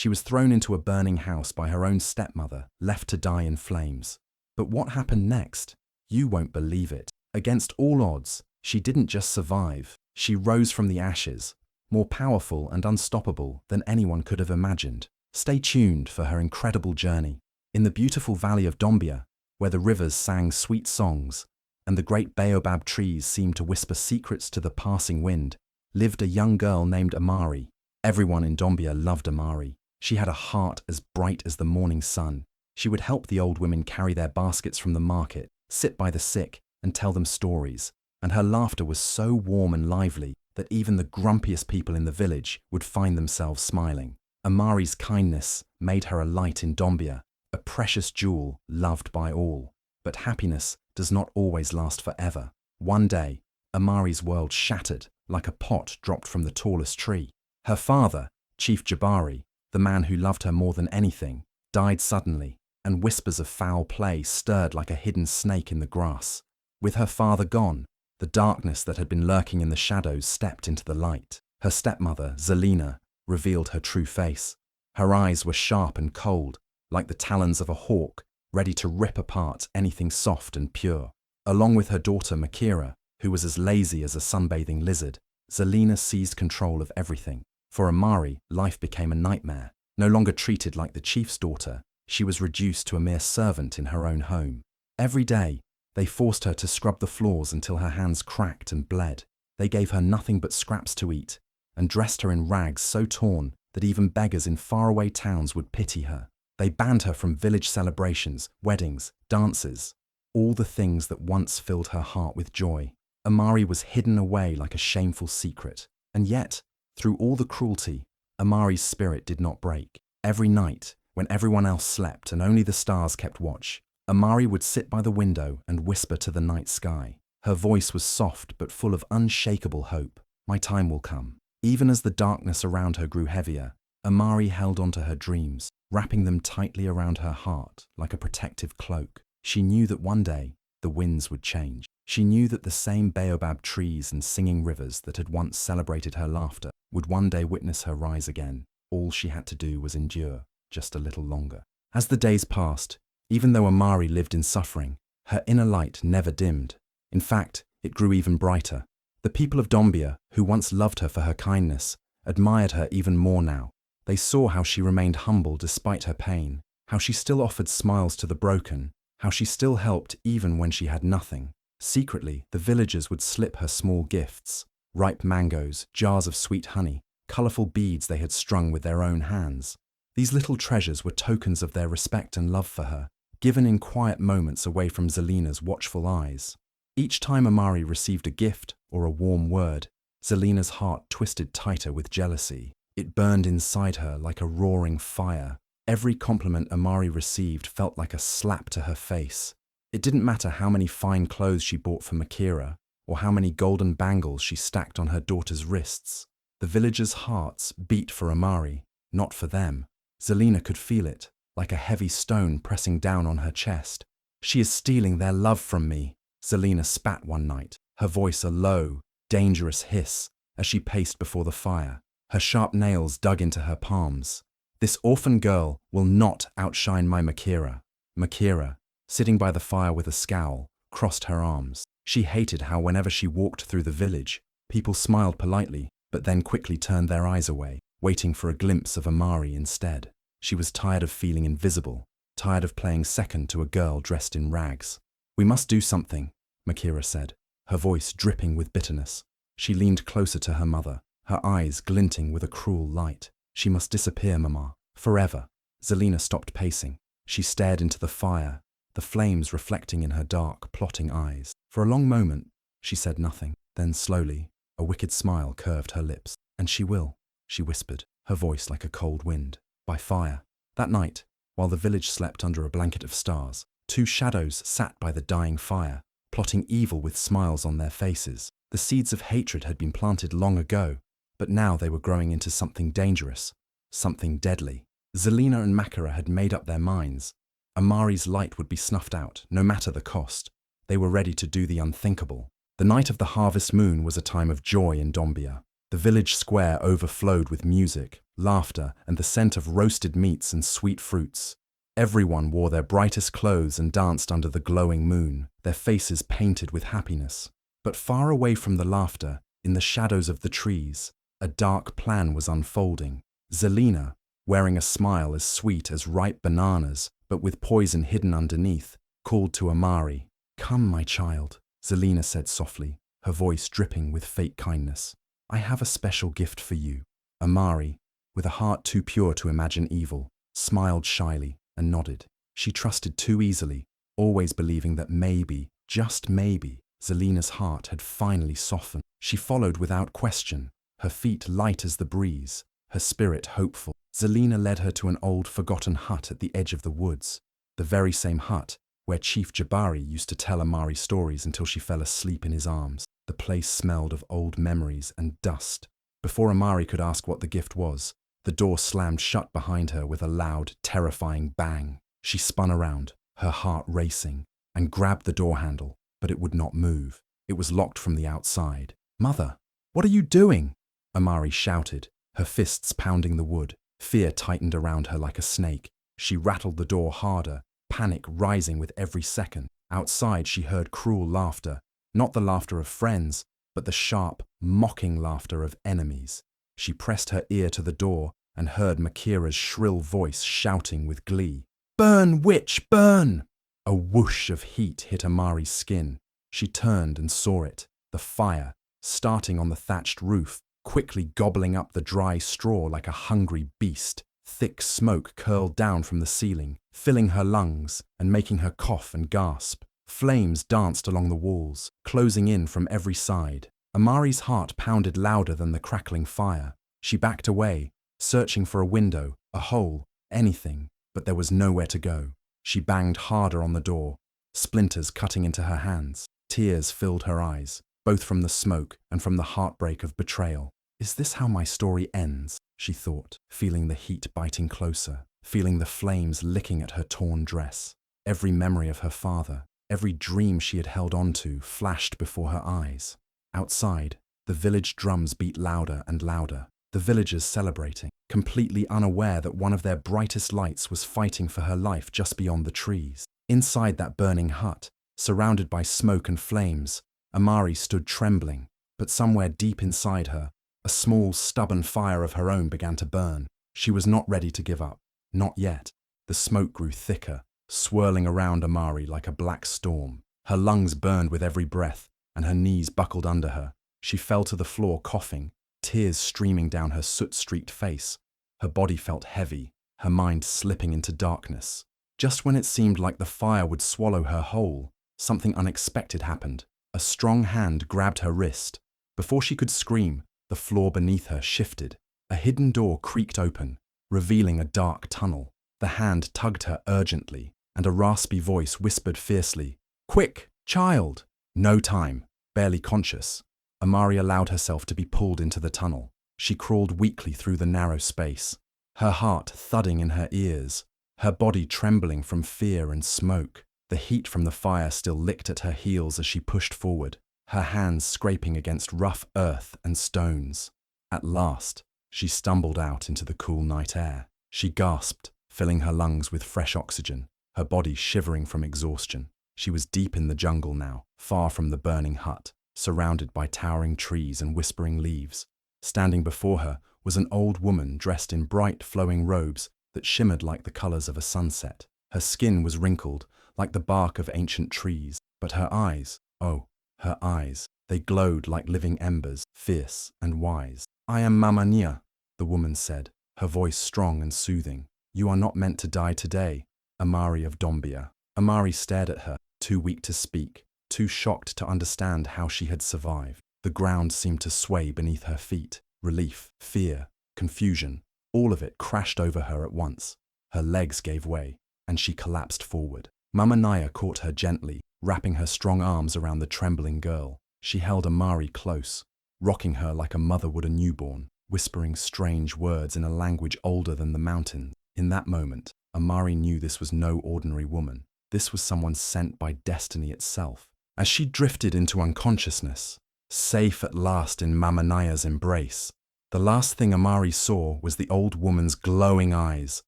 She was thrown into a burning house by her own stepmother, left to die in flames. But what happened next? You won't believe it. Against all odds, she didn't just survive. She rose from the ashes, more powerful and unstoppable than anyone could have imagined. Stay tuned for her incredible journey. In the beautiful valley of Dombia, where the rivers sang sweet songs and the great baobab trees seemed to whisper secrets to the passing wind, lived a young girl named Amari. Everyone in Dombia loved Amari. She had a heart as bright as the morning sun. She would help the old women carry their baskets from the market, sit by the sick, and tell them stories. And her laughter was so warm and lively that even the grumpiest people in the village would find themselves smiling. Amari's kindness made her a light in Dombia, a precious jewel loved by all. But happiness does not always last forever. One day, Amari's world shattered like a pot dropped from the tallest tree. Her father, Chief Jabari, the man who loved her more than anything, died suddenly, and whispers of foul play stirred like a hidden snake in the grass. With her father gone, the darkness that had been lurking in the shadows stepped into the light. Her stepmother, Zelina, revealed her true face. Her eyes were sharp and cold, like the talons of a hawk, ready to rip apart anything soft and pure. Along with her daughter Makira, who was as lazy as a sunbathing lizard, Zelina seized control of everything. For Amari, life became a nightmare. No longer treated like the chief's daughter, she was reduced to a mere servant in her own home. Every day, they forced her to scrub the floors until her hands cracked and bled. They gave her nothing but scraps to eat, and dressed her in rags so torn that even beggars in faraway towns would pity her. They banned her from village celebrations, weddings, dances, all the things that once filled her heart with joy. Amari was hidden away like a shameful secret. And yet, through all the cruelty, Amari's spirit did not break. Every night, when everyone else slept and only the stars kept watch, Amari would sit by the window and whisper to the night sky. Her voice was soft but full of unshakable hope. My time will come. Even as the darkness around her grew heavier, Amari held onto her dreams, wrapping them tightly around her heart like a protective cloak. She knew that one day, the winds would change. She knew that the same baobab trees and singing rivers that had once celebrated her laughter would one day witness her rise again. All she had to do was endure just a little longer. As the days passed, even though Amari lived in suffering, her inner light never dimmed. In fact, it grew even brighter. The people of Dombia, who once loved her for her kindness, admired her even more now. They saw how she remained humble despite her pain, how she still offered smiles to the broken, how she still helped even when she had nothing. Secretly, the villagers would slip her small gifts: ripe mangoes, jars of sweet honey, colourful beads they had strung with their own hands. These little treasures were tokens of their respect and love for her, given in quiet moments away from Zelina's watchful eyes. Each time Amari received a gift or a warm word, Zelina's heart twisted tighter with jealousy. It burned inside her like a roaring fire. Every compliment Amari received felt like a slap to her face. It didn't matter how many fine clothes she bought for Makira, or how many golden bangles she stacked on her daughter's wrists. The villagers' hearts beat for Amari, not for them. Zelina could feel it, like a heavy stone pressing down on her chest. She is stealing their love from me, Zelina spat one night, her voice a low, dangerous hiss as she paced before the fire. Her sharp nails dug into her palms. This orphan girl will not outshine my Makira. Makira, sitting by the fire with a scowl, crossed her arms. She hated how whenever she walked through the village, people smiled politely, but then quickly turned their eyes away, waiting for a glimpse of Amari instead. She was tired of feeling invisible, tired of playing second to a girl dressed in rags. We must do something, Makira said, her voice dripping with bitterness. She leaned closer to her mother, her eyes glinting with a cruel light. She must disappear, Mama, forever. Zelina stopped pacing. She stared into the fire, the flames reflecting in her dark, plotting eyes. For a long moment, she said nothing. Then slowly, a wicked smile curved her lips. And she will, she whispered, her voice like a cold wind. By fire. That night, while the village slept under a blanket of stars, two shadows sat by the dying fire, plotting evil with smiles on their faces. The seeds of hatred had been planted long ago, but now they were growing into something dangerous, something deadly. Zelina and Makira had made up their minds. Amari's light would be snuffed out, no matter the cost. They were ready to do the unthinkable. The night of the harvest moon was a time of joy in Dombia. The village square overflowed with music, laughter, and the scent of roasted meats and sweet fruits. Everyone wore their brightest clothes and danced under the glowing moon, their faces painted with happiness. But far away from the laughter, in the shadows of the trees, a dark plan was unfolding. Zelina, wearing a smile as sweet as ripe bananas, but with poison hidden underneath, called to Amari. "Come, my child," Zelina said softly, her voice dripping with fake kindness. "I have a special gift for you." Amari, with a heart too pure to imagine evil, smiled shyly and nodded. She trusted too easily, always believing that maybe, just maybe, Zelina's heart had finally softened. She followed without question, her feet light as the breeze, her spirit hopeful. Zelina led her to an old forgotten hut at the edge of the woods, the very same hut where Chief Jabari used to tell Amari stories until she fell asleep in his arms. The place smelled of old memories and dust. Before Amari could ask what the gift was, the door slammed shut behind her with a loud, terrifying bang. She spun around, her heart racing, and grabbed the door handle, but it would not move. It was locked from the outside. "Mother, what are you doing?" Amari shouted, her fists pounding the wood. Fear tightened around her like a snake. She rattled the door harder, panic rising with every second. Outside, she heard cruel laughter, not the laughter of friends, but the sharp, mocking laughter of enemies. She pressed her ear to the door and heard Makira's shrill voice shouting with glee. "Burn, witch, burn!" A whoosh of heat hit Amari's skin. She turned and saw it, the fire, starting on the thatched roof, quickly gobbling up the dry straw like a hungry beast. Thick smoke curled down from the ceiling, filling her lungs and making her cough and gasp. Flames danced along the walls, closing in from every side. Amari's heart pounded louder than the crackling fire. She backed away, searching for a window, a hole, anything, but there was nowhere to go. She banged harder on the door, splinters cutting into her hands. Tears filled her eyes, both from the smoke and from the heartbreak of betrayal. "Is this how my story ends?" she thought, feeling the heat biting closer, feeling the flames licking at her torn dress. Every memory of her father, every dream she had held on to, flashed before her eyes. Outside, the village drums beat louder and louder, the villagers celebrating, completely unaware that one of their brightest lights was fighting for her life just beyond the trees. Inside that burning hut, surrounded by smoke and flames, Amari stood trembling, but somewhere deep inside her, a small, stubborn fire of her own began to burn. She was not ready to give up. Not yet. The smoke grew thicker, swirling around Amari like a black storm. Her lungs burned with every breath, and her knees buckled under her. She fell to the floor coughing, tears streaming down her soot-streaked face. Her body felt heavy, her mind slipping into darkness. Just when it seemed like the fire would swallow her whole, something unexpected happened. A strong hand grabbed her wrist. Before she could scream, the floor beneath her shifted. A hidden door creaked open, revealing a dark tunnel. The hand tugged her urgently, and a raspy voice whispered fiercely, "Quick, child!" No time. Barely conscious, Amari allowed herself to be pulled into the tunnel. She crawled weakly through the narrow space, her heart thudding in her ears, her body trembling from fear and smoke. The heat from the fire still licked at her heels as she pushed forward, her hands scraping against rough earth and stones. At last, she stumbled out into the cool night air. She gasped, filling her lungs with fresh oxygen, her body shivering from exhaustion. She was deep in the jungle now, far from the burning hut, surrounded by towering trees and whispering leaves. Standing before her was an old woman dressed in bright, flowing robes that shimmered like the colors of a sunset. Her skin was wrinkled, like the bark of ancient trees, but her eyes, oh, her eyes, they glowed like living embers, fierce and wise. "I am Mama Nia," the woman said, her voice strong and soothing. "You are not meant to die today, Amari of Dombia." Amari stared at her, too weak to speak, too shocked to understand how she had survived. The ground seemed to sway beneath her feet. Relief, fear, confusion, all of it crashed over her at once. Her legs gave way, and she collapsed forward. Mama Naya caught her gently, wrapping her strong arms around the trembling girl. She held Amari close, rocking her like a mother would a newborn, whispering strange words in a language older than the mountains. In that moment, Amari knew this was no ordinary woman. This was someone sent by destiny itself. As she drifted into unconsciousness, safe at last in Mama Naya's embrace, The last thing Amari saw was the old woman's glowing eyes,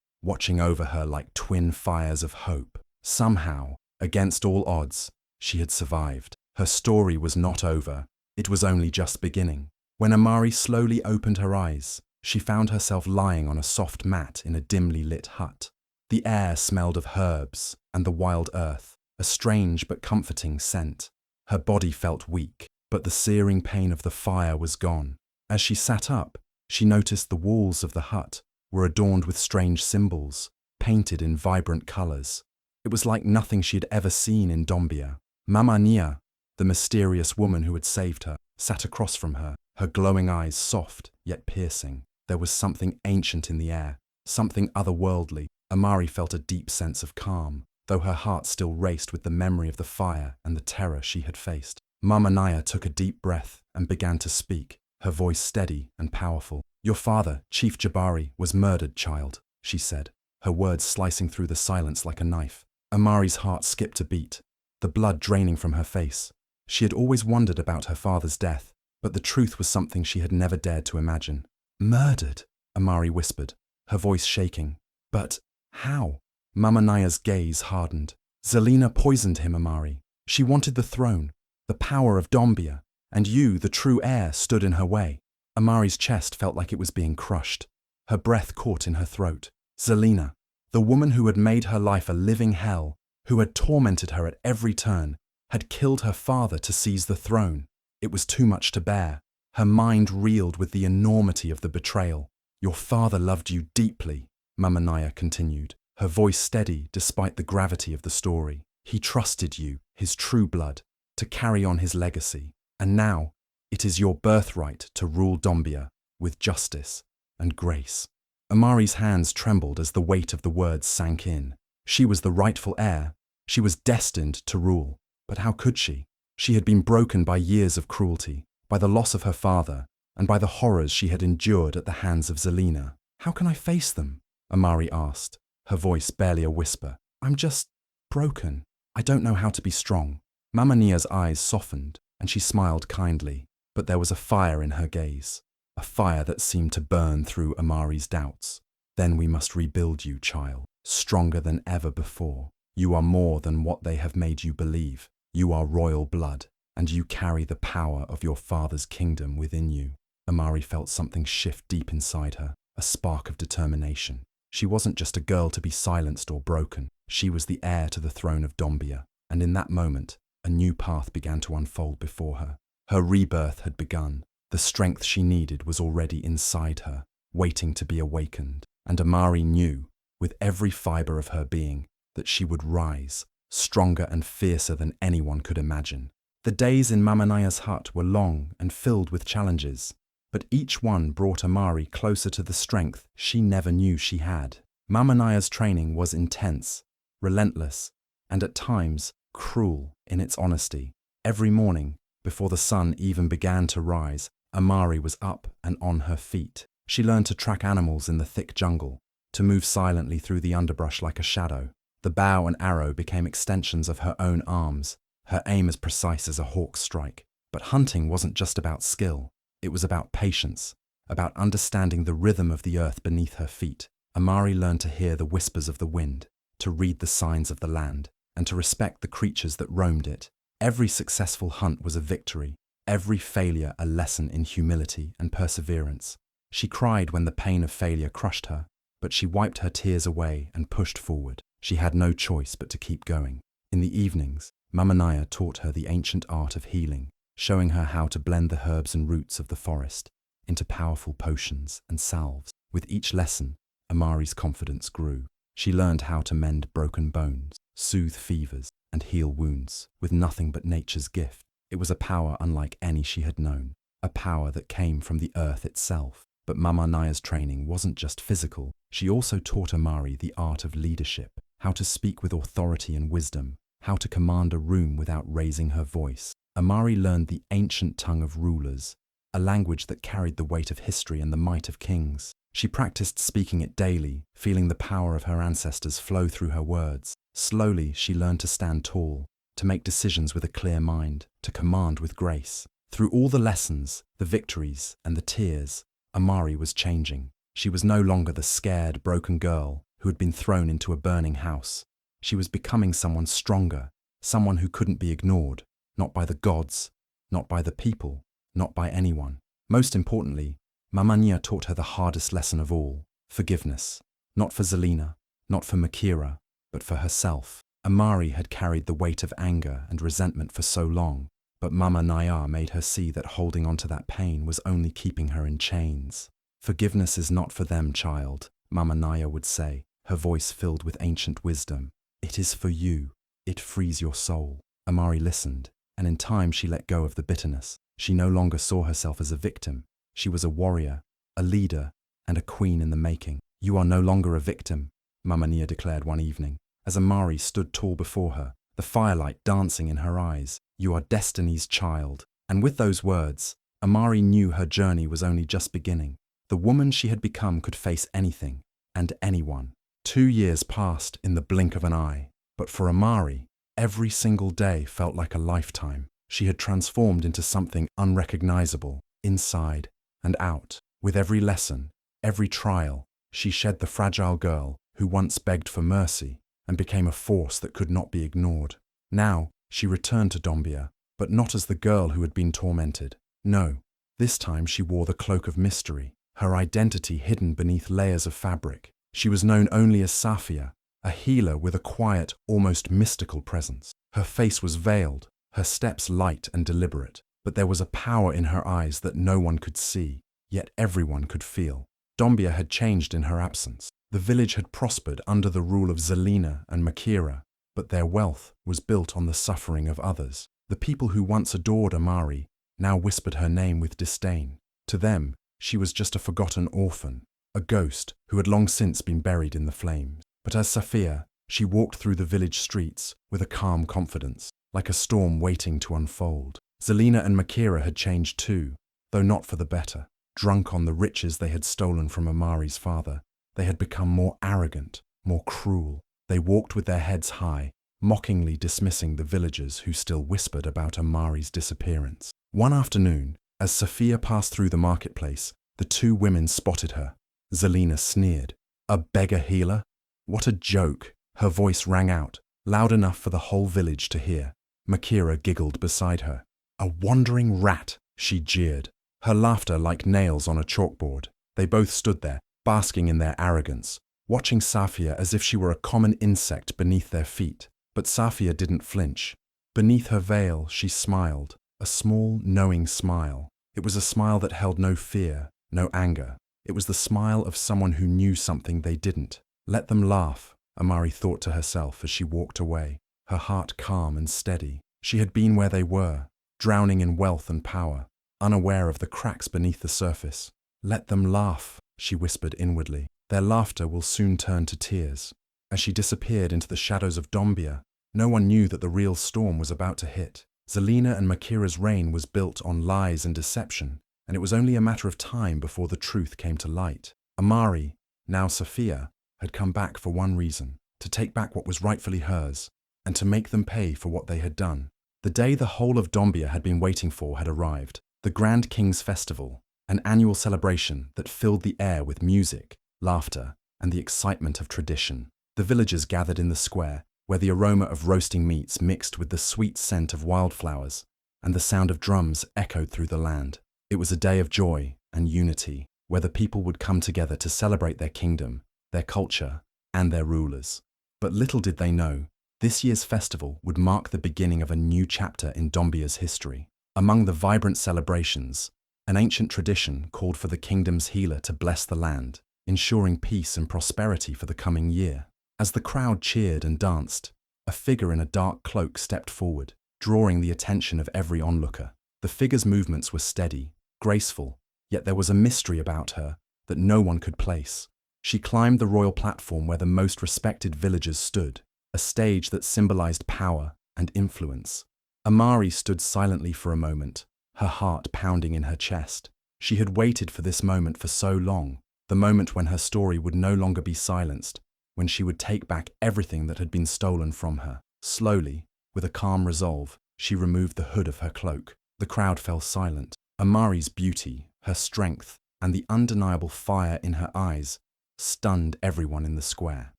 watching over her like twin fires of hope. Somehow, against all odds, she had survived. Her story was not over. It was only just beginning. When Amari slowly opened her eyes, she found herself lying on a soft mat in a dimly lit hut. The air smelled of herbs and the wild earth, a strange but comforting scent. Her body felt weak, but the searing pain of the fire was gone. As she sat up, she noticed the walls of the hut were adorned with strange symbols, painted in vibrant colors. It was like nothing she had ever seen in Dombia. Mama Nia, the mysterious woman who had saved her, sat across from her, her glowing eyes soft yet piercing. There was something ancient in the air, something otherworldly. Amari felt a deep sense of calm, though her heart still raced with the memory of the fire and the terror she had faced. Mama Nia took a deep breath and began to speak, her voice steady and powerful. "Your father, Chief Jabari, was murdered, child," she said, her words slicing through the silence like a knife. Amari's heart skipped a beat, the blood draining from her face. She had always wondered about her father's death, but the truth was something she had never dared to imagine. "Murdered?" Amari whispered, her voice shaking. "But how?" Mama Naya's gaze hardened. "Zelina poisoned him, Amari. She wanted the throne, the power of Dombia, and you, the true heir, stood in her way." Amari's chest felt like it was being crushed. Her breath caught in her throat. Zelina, the woman who had made her life a living hell, who had tormented her at every turn, had killed her father to seize the throne. It was too much to bear. Her mind reeled with the enormity of the betrayal. "Your father loved you deeply," Mama Naya continued, her voice steady despite the gravity of the story. "He trusted you, his true blood, to carry on his legacy. And now, it is your birthright to rule Dombia with justice and grace." Amari's hands trembled as the weight of the words sank in. She was the rightful heir. She was destined to rule. But how could she? She had been broken by years of cruelty, by the loss of her father, and by the horrors she had endured at the hands of Zelina. "How can I face them?" Amari asked, her voice barely a whisper. "I'm just broken. I don't know how to be strong." Mama Nia's eyes softened, and she smiled kindly, but there was a fire in her gaze, a fire that seemed to burn through Amari's doubts. "Then we must rebuild you, child, stronger than ever before. You are more than what they have made you believe. You are royal blood, and you carry the power of your father's kingdom within you." Amari felt something shift deep inside her, a spark of determination. She wasn't just a girl to be silenced or broken. She was the heir to the throne of Dombia, and in that moment, a new path began to unfold before her. Her rebirth had begun. The strength she needed was already inside her, waiting to be awakened. And Amari knew, with every fiber of her being, that she would rise, stronger and fiercer than anyone could imagine. The days in Mama Naya's hut were long and filled with challenges, but each one brought Amari closer to the strength she never knew she had. Mama Naya's training was intense, relentless, and at times cruel in its honesty. Every morning, before the sun even began to rise, Amari was up and on her feet. She learned to track animals in the thick jungle, to move silently through the underbrush like a shadow. The bow and arrow became extensions of her own arms, her aim as precise as a hawk's strike. But hunting wasn't just about skill. It was about patience, about understanding the rhythm of the earth beneath her feet. Amari learned to hear the whispers of the wind, to read the signs of the land, and to respect the creatures that roamed it. Every successful hunt was a victory, every failure a lesson in humility and perseverance. She cried when the pain of failure crushed her, but she wiped her tears away and pushed forward. She had no choice but to keep going. In the evenings, Mama Naya taught her the ancient art of healing, showing her how to blend the herbs and roots of the forest into powerful potions and salves. With each lesson, Amari's confidence grew. She learned how to mend broken bones, soothe fevers, and heal wounds with nothing but nature's gift. It was a power unlike any she had known, a power that came from the earth itself. But Mama Naya's training wasn't just physical. She also taught Amari the art of leadership, how to speak with authority and wisdom, how to command a room without raising her voice. Amari learned the ancient tongue of rulers, a language that carried the weight of history and the might of kings. She practiced speaking it daily, feeling the power of her ancestors flow through her words. Slowly, she learned to stand tall, to make decisions with a clear mind, to command with grace. Through all the lessons, the victories, and the tears, Amari was changing. She was no longer the scared, broken girl who had been thrown into a burning house. She was becoming someone stronger, someone who couldn't be ignored, not by the gods, not by the people, not by anyone. Most importantly, Mamania taught her the hardest lesson of all, forgiveness. Not for Zelina, not for Makira, but for herself. Amari had carried the weight of anger and resentment for so long, but Mama Naya made her see that holding on to that pain was only keeping her in chains. Forgiveness is not for them, child, Mama Naya would say, her voice filled with ancient wisdom. It is for you. It frees your soul. Amari listened, and in time she let go of the bitterness. She no longer saw herself as a victim. She was a warrior, a leader, and a queen in the making. You are no longer a victim, Mamania declared one evening, as Amari stood tall before her, the firelight dancing in her eyes. You are destiny's child. And with those words, Amari knew her journey was only just beginning. The woman she had become could face anything and anyone. 2 years passed in the blink of an eye, but for Amari, every single day felt like a lifetime. She had transformed into something unrecognizable, inside and out. With every lesson, every trial, she shed the fragile girl who once begged for mercy and became a force that could not be ignored. Now, she returned to Dombia, but not as the girl who had been tormented. No, this time she wore the cloak of mystery, her identity hidden beneath layers of fabric. She was known only as Safia, a healer with a quiet, almost mystical presence. Her face was veiled, her steps light and deliberate, but there was a power in her eyes that no one could see, yet everyone could feel. Dombia had changed in her absence. The village had prospered under the rule of Zelina and Makira, but their wealth was built on the suffering of others. The people who once adored Amari now whispered her name with disdain. To them, she was just a forgotten orphan, a ghost who had long since been buried in the flames. But as Safia, she walked through the village streets with a calm confidence, like a storm waiting to unfold. Zelina and Makira had changed too, though not for the better. Drunk on the riches they had stolen from Amari's father, they had become more arrogant, more cruel. They walked with their heads high, mockingly dismissing the villagers who still whispered about Amari's disappearance. One afternoon, as Safia passed through the marketplace, the two women spotted her. Zelina sneered. A beggar healer? What a joke! Her voice rang out, loud enough for the whole village to hear. Makira giggled beside her. A wandering rat, she jeered, her laughter like nails on a chalkboard. They both stood there, basking in their arrogance, watching Safia as if she were a common insect beneath their feet. But Safia didn't flinch. Beneath her veil, she smiled, a small, knowing smile. It was a smile that held no fear, no anger. It was the smile of someone who knew something they didn't. Let them laugh, Amari thought to herself as she walked away, her heart calm and steady. She had been where they were, drowning in wealth and power, unaware of the cracks beneath the surface. Let them laugh, she whispered inwardly. Their laughter will soon turn to tears. As she disappeared into the shadows of Dombia, no one knew that the real storm was about to hit. Zelina and Makira's reign was built on lies and deception, and it was only a matter of time before the truth came to light. Amari, now Safia, had come back for one reason, to take back what was rightfully hers, and to make them pay for what they had done. The day the whole of Dombia had been waiting for had arrived, the Grand King's Festival, an annual celebration that filled the air with music, laughter, and the excitement of tradition. The villagers gathered in the square, where the aroma of roasting meats mixed with the sweet scent of wildflowers, and the sound of drums echoed through the land. It was a day of joy and unity, where the people would come together to celebrate their kingdom, their culture, and their rulers. But little did they know, this year's festival would mark the beginning of a new chapter in Dombia's history. Among the vibrant celebrations, an ancient tradition called for the kingdom's healer to bless the land, ensuring peace and prosperity for the coming year. As the crowd cheered and danced, a figure in a dark cloak stepped forward, drawing the attention of every onlooker. The figure's movements were steady, graceful, yet there was a mystery about her that no one could place. She climbed the royal platform where the most respected villagers stood, a stage that symbolized power and influence. Amari stood silently for a moment, her heart pounding in her chest. She had waited for this moment for so long, the moment when her story would no longer be silenced, when she would take back everything that had been stolen from her. Slowly, with a calm resolve, she removed the hood of her cloak. The crowd fell silent. Amari's beauty, her strength, and the undeniable fire in her eyes stunned everyone in the square.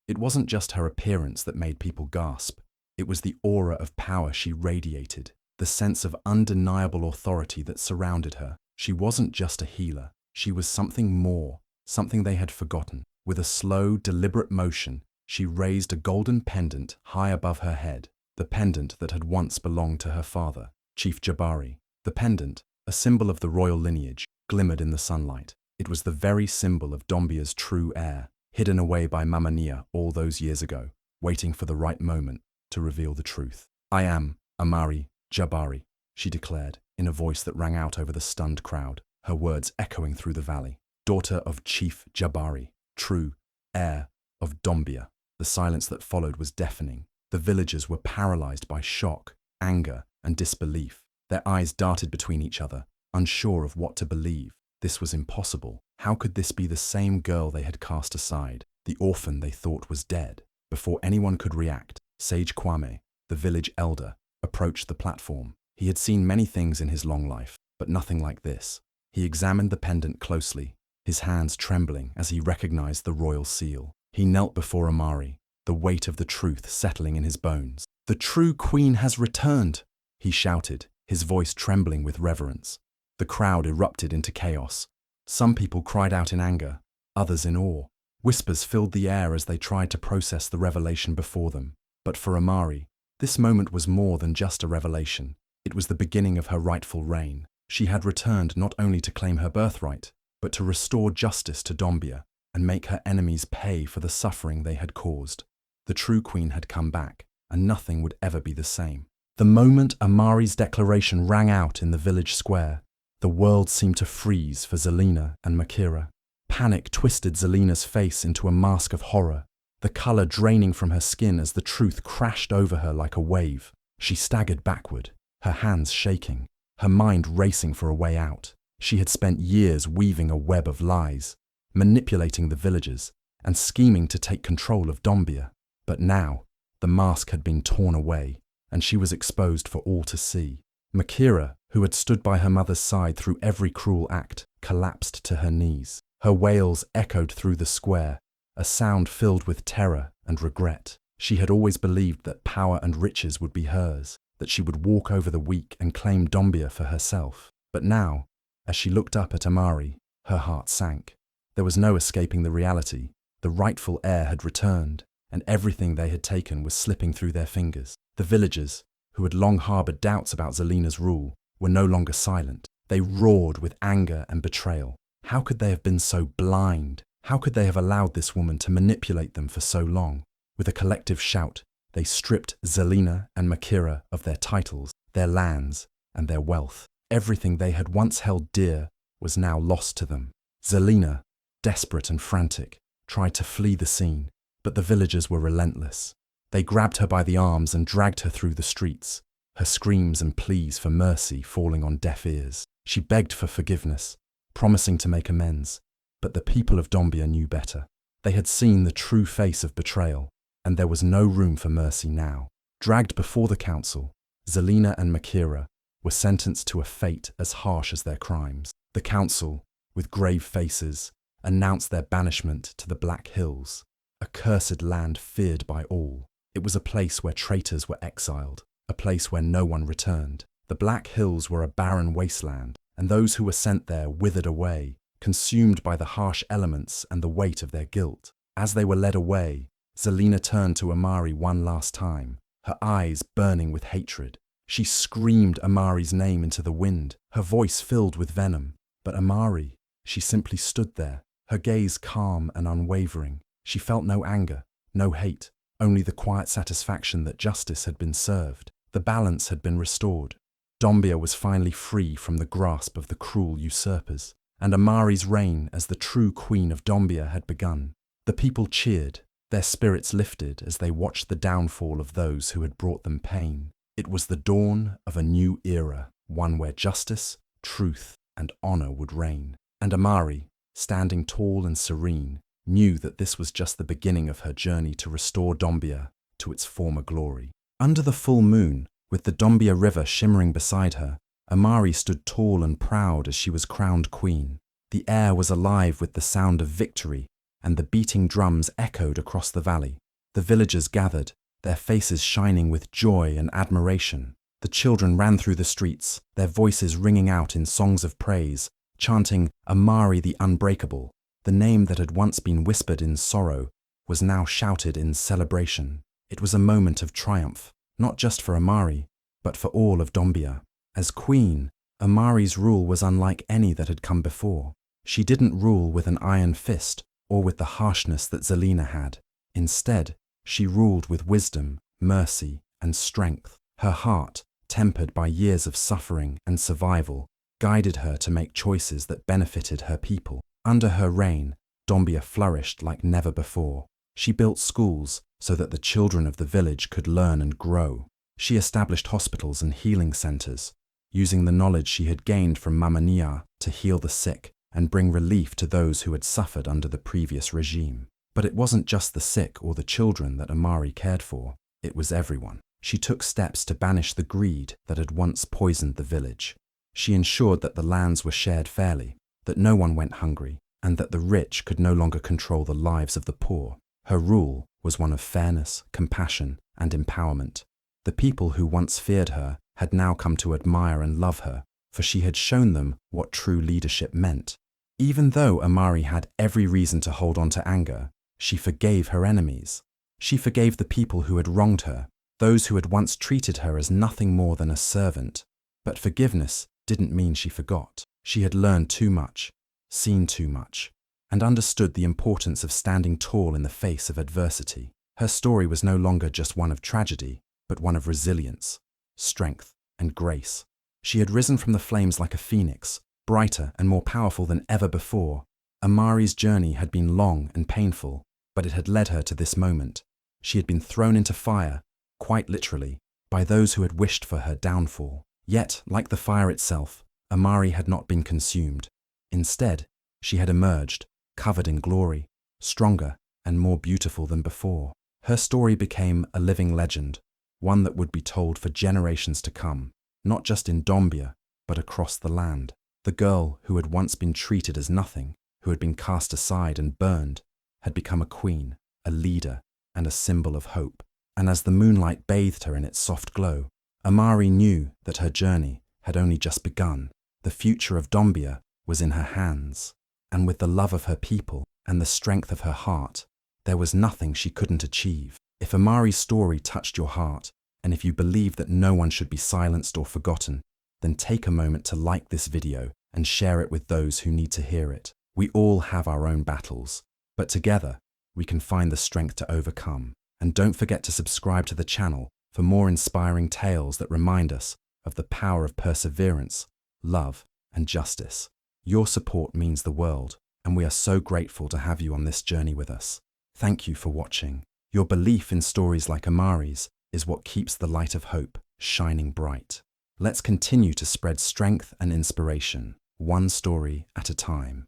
It wasn't just her appearance that made people gasp. It was the aura of power she radiated, the sense of undeniable authority that surrounded her. She wasn't just a healer. She was something more, something they had forgotten. With a slow, deliberate motion, she raised a golden pendant high above her head, the pendant that had once belonged to her father, Chief Jabari. The pendant, a symbol of the royal lineage, glimmered in the sunlight. It was the very symbol of Dombia's true heir, hidden away by Mamania all those years ago, waiting for the right moment to reveal the truth. "I am Amari Jabari," she declared, in a voice that rang out over the stunned crowd, her words echoing through the valley. "Daughter of Chief Jabari, true heir of Dombia." The silence that followed was deafening. The villagers were paralyzed by shock, anger, and disbelief. Their eyes darted between each other, unsure of what to believe. This was impossible. How could this be the same girl they had cast aside, the orphan they thought was dead? Before anyone could react, Sage Kwame, the village elder, approached the platform. He had seen many things in his long life, but nothing like this. He examined the pendant closely, his hands trembling as he recognized the royal seal. He knelt before Amari, the weight of the truth settling in his bones. "The true queen has returned," he shouted, his voice trembling with reverence. The crowd erupted into chaos. Some people cried out in anger, others in awe. Whispers filled the air as they tried to process the revelation before them. But for Amari, this moment was more than just a revelation. It was the beginning of her rightful reign. She had returned not only to claim her birthright, but to restore justice to Dombia and make her enemies pay for the suffering they had caused. The true queen had come back, and nothing would ever be the same. The moment Amari's declaration rang out in the village square, the world seemed to freeze for Zelina and Makira. Panic twisted Zelina's face into a mask of horror, the color draining from her skin as the truth crashed over her like a wave. She staggered backward, her hands shaking, her mind racing for a way out. She had spent years weaving a web of lies, manipulating the villagers, and scheming to take control of Dombia. But now, the mask had been torn away, and she was exposed for all to see. Makira, who had stood by her mother's side through every cruel act, collapsed to her knees. Her wails echoed through the square, a sound filled with terror and regret. She had always believed that power and riches would be hers, that she would walk over the weak and claim Dombia for herself. But now, as she looked up at Amari, her heart sank. There was no escaping the reality. The rightful heir had returned, and everything they had taken was slipping through their fingers. The villagers, who had long harbored doubts about Zelina's rule, were no longer silent. They roared with anger and betrayal. How could they have been so blind? How could they have allowed this woman to manipulate them for so long? With a collective shout, they stripped Zelina and Makira of their titles, their lands, and their wealth. Everything they had once held dear was now lost to them. Zelina, desperate and frantic, tried to flee the scene, but the villagers were relentless. They grabbed her by the arms and dragged her through the streets, her screams and pleas for mercy falling on deaf ears. She begged for forgiveness, promising to make amends, but the people of Dombia knew better. They had seen the true face of betrayal, and there was no room for mercy now. Dragged before the council, Zelina and Makira were sentenced to a fate as harsh as their crimes. The council, with grave faces, announced their banishment to the Black Hills, a cursed land feared by all. It was a place where traitors were exiled, a place where no one returned. The Black Hills were a barren wasteland, and those who were sent there withered away, consumed by the harsh elements and the weight of their guilt. As they were led away, Zelina turned to Amari one last time, her eyes burning with hatred. She screamed Amari's name into the wind, her voice filled with venom. But Amari, she simply stood there, her gaze calm and unwavering. She felt no anger, no hate, only the quiet satisfaction that justice had been served. The balance had been restored. Dombia was finally free from the grasp of the cruel usurpers, and Amari's reign as the true queen of Dombia had begun. The people cheered, their spirits lifted as they watched the downfall of those who had brought them pain. It was the dawn of a new era, one where justice, truth, and honor would reign. And Amari, standing tall and serene, knew that this was just the beginning of her journey to restore Dombia to its former glory. Under the full moon, with the Dombia River shimmering beside her, Amari stood tall and proud as she was crowned queen. The air was alive with the sound of victory, and the beating drums echoed across the valley. The villagers gathered, their faces shining with joy and admiration. The children ran through the streets, their voices ringing out in songs of praise, chanting Amari the Unbreakable. The name that had once been whispered in sorrow was now shouted in celebration. It was a moment of triumph, not just for Amari, but for all of Dombia. As queen, Amari's rule was unlike any that had come before. She didn't rule with an iron fist or with the harshness that Zelina had. Instead, she ruled with wisdom, mercy, and strength. Her heart, tempered by years of suffering and survival, guided her to make choices that benefited her people. Under her reign, Dombia flourished like never before. She built schools so that the children of the village could learn and grow. She established hospitals and healing centers, using the knowledge she had gained from Mama Nia to heal the sick and bring relief to those who had suffered under the previous regime. But it wasn't just the sick or the children that Amari cared for, it was everyone. She took steps to banish the greed that had once poisoned the village. She ensured that the lands were shared fairly, that no one went hungry, and that the rich could no longer control the lives of the poor. Her rule was one of fairness, compassion, and empowerment. The people who once feared her had now come to admire and love her, for she had shown them what true leadership meant. Even though Amari had every reason to hold on to anger, she forgave her enemies. She forgave the people who had wronged her, those who had once treated her as nothing more than a servant. But forgiveness didn't mean she forgot. She had learned too much, seen too much, and understood the importance of standing tall in the face of adversity. Her story was no longer just one of tragedy, but one of resilience, strength, and grace. She had risen from the flames like a phoenix, brighter and more powerful than ever before. Amari's journey had been long and painful, but it had led her to this moment. She had been thrown into fire, quite literally, by those who had wished for her downfall. Yet, like the fire itself, Amari had not been consumed. Instead, she had emerged, covered in glory, stronger and more beautiful than before. Her story became a living legend, one that would be told for generations to come, not just in Dombia, but across the land. The girl who had once been treated as nothing, who had been cast aside and burned, had become a queen, a leader, and a symbol of hope. And as the moonlight bathed her in its soft glow, Amari knew that her journey had only just begun. The future of Dombia was in her hands, and with the love of her people and the strength of her heart, there was nothing she couldn't achieve. If Amari's story touched your heart, and if you believe that no one should be silenced or forgotten, then take a moment to like this video and share it with those who need to hear it. We all have our own battles, but together we can find the strength to overcome. And don't forget to subscribe to the channel for more inspiring tales that remind us of the power of perseverance, love, and justice. Your support means the world, and we are so grateful to have you on this journey with us. Thank you for watching. Your belief in stories like Amari's is what keeps the light of hope shining bright. Let's continue to spread strength and inspiration, one story at a time.